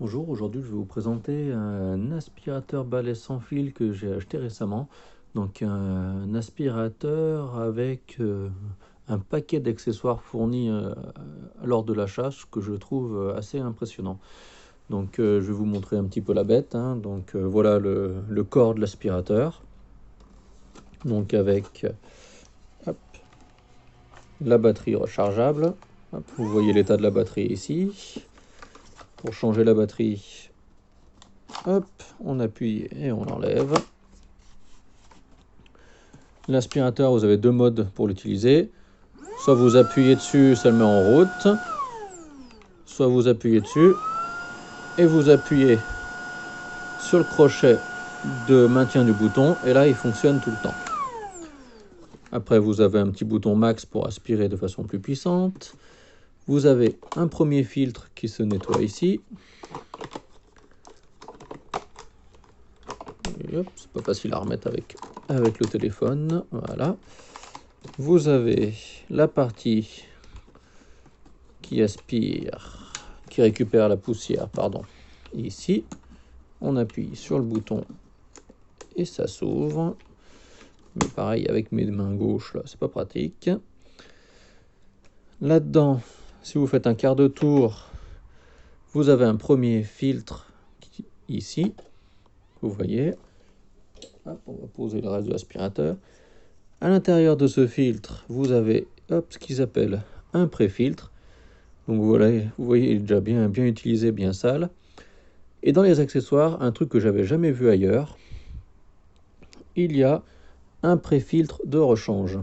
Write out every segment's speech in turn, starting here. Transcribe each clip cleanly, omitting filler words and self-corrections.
Bonjour, aujourd'hui je vais vous présenter un aspirateur balai sans fil que j'ai acheté récemment. Donc un aspirateur avec un paquet d'accessoires fournis lors de l'achat, ce que je trouve assez impressionnant. Donc je vais vous montrer un petit peu la bête, hein. Donc voilà le corps de l'aspirateur. Donc avec hop, la batterie rechargeable. Hop, vous voyez l'état de la batterie ici. Pour changer la batterie, hop, on appuie et on l'enlève. L'aspirateur, vous avez deux modes pour l'utiliser. Soit vous appuyez dessus, ça le met en route. Soit vous appuyez dessus et vous appuyez sur le crochet de maintien du bouton. Et là, il fonctionne tout le temps. Après, vous avez un petit bouton max pour aspirer de façon plus puissante. Vous avez un premier filtre qui se nettoie ici. C'est pas facile à remettre avec le téléphone. Voilà. Vous avez la partie qui aspire, qui récupère la poussière, pardon. Ici, on appuie sur le bouton et ça s'ouvre. Mais pareil, avec mes mains gauches, là, c'est pas pratique. Là-dedans, si vous faites un quart de tour, vous avez un premier filtre ici. Vous voyez. Hop, on va poser le reste de l'aspirateur. À l'intérieur de ce filtre, vous avez ce qu'ils appellent un pré-filtre. Donc voilà, vous voyez, il est déjà bien utilisé, bien sale. Et dans les accessoires, un truc que j'avais jamais vu ailleurs, il y a un pré-filtre de rechange.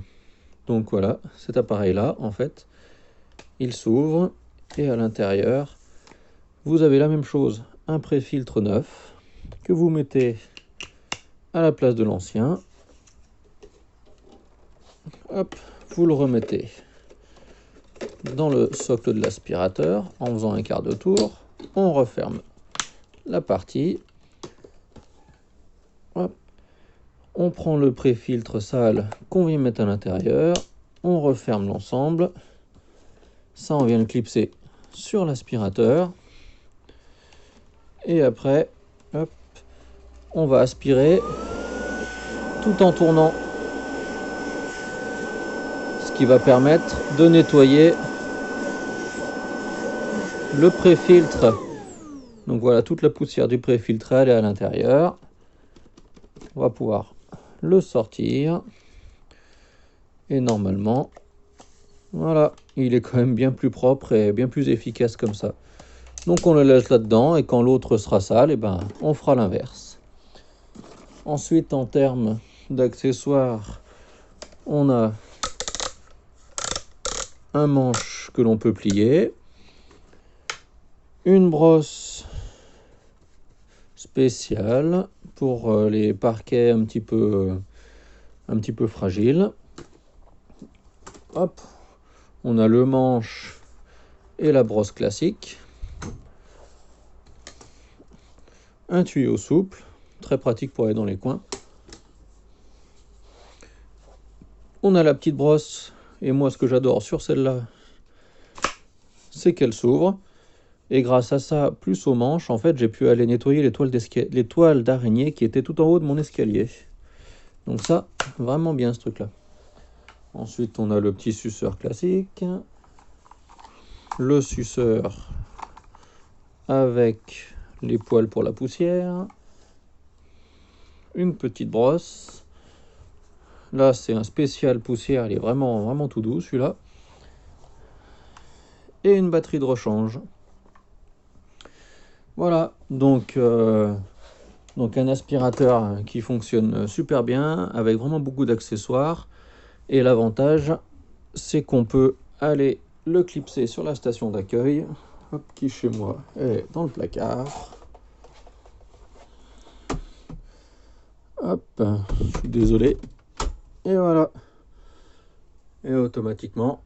Donc voilà, cet appareil-là, en fait, il s'ouvre et à l'intérieur, vous avez la même chose, un pré-filtre neuf que vous mettez à la place de l'ancien. Hop, vous le remettez dans le socle de l'aspirateur en faisant un quart de tour. On referme la partie. Hop. On prend le pré-filtre sale qu'on vient mettre à l'intérieur. On referme l'ensemble. Ça, on vient le clipser sur l'aspirateur. Et après, hop, on va aspirer tout en tournant. Ce qui va permettre de nettoyer le pré-filtre. Donc voilà, toute la poussière du pré-filtre, elle est à l'intérieur. On va pouvoir le sortir. Et normalement, voilà, il est quand même bien plus propre et bien plus efficace comme ça. Donc on le laisse là-dedans et quand l'autre sera sale, eh ben, on fera l'inverse. Ensuite, en termes d'accessoires, on a un manche que l'on peut plier, une brosse spéciale pour les parquets un petit peu fragiles. Hop, on a le manche et la brosse classique. Un tuyau souple, très pratique pour aller dans les coins. On a la petite brosse, et moi ce que j'adore sur celle-là, c'est qu'elle s'ouvre. Et grâce à ça, plus aux manches, en fait, j'ai pu aller nettoyer les toiles d'araignée qui étaient tout en haut de mon escalier. Donc ça, vraiment bien ce truc-là. Ensuite, on a le petit suceur classique. Le suceur avec les poils pour la poussière. Une petite brosse. Là, c'est un spécial poussière, il est vraiment tout doux, celui-là. Et une batterie de rechange. Voilà, donc un aspirateur qui fonctionne super bien, avec vraiment beaucoup d'accessoires. Et l'avantage, c'est qu'on peut aller le clipser sur la station d'accueil, qui chez moi est dans le placard. Hop, je suis désolé. Et voilà. Et automatiquement,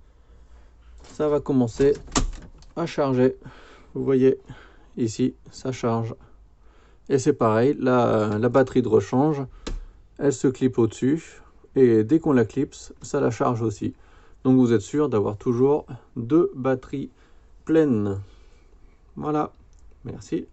ça va commencer à charger. Vous voyez, ici, ça charge. Et c'est pareil, la batterie de rechange, elle se clipe au-dessus. Et dès qu'on la clipse, ça la charge aussi. Donc vous êtes sûr d'avoir toujours deux batteries pleines. Voilà, merci.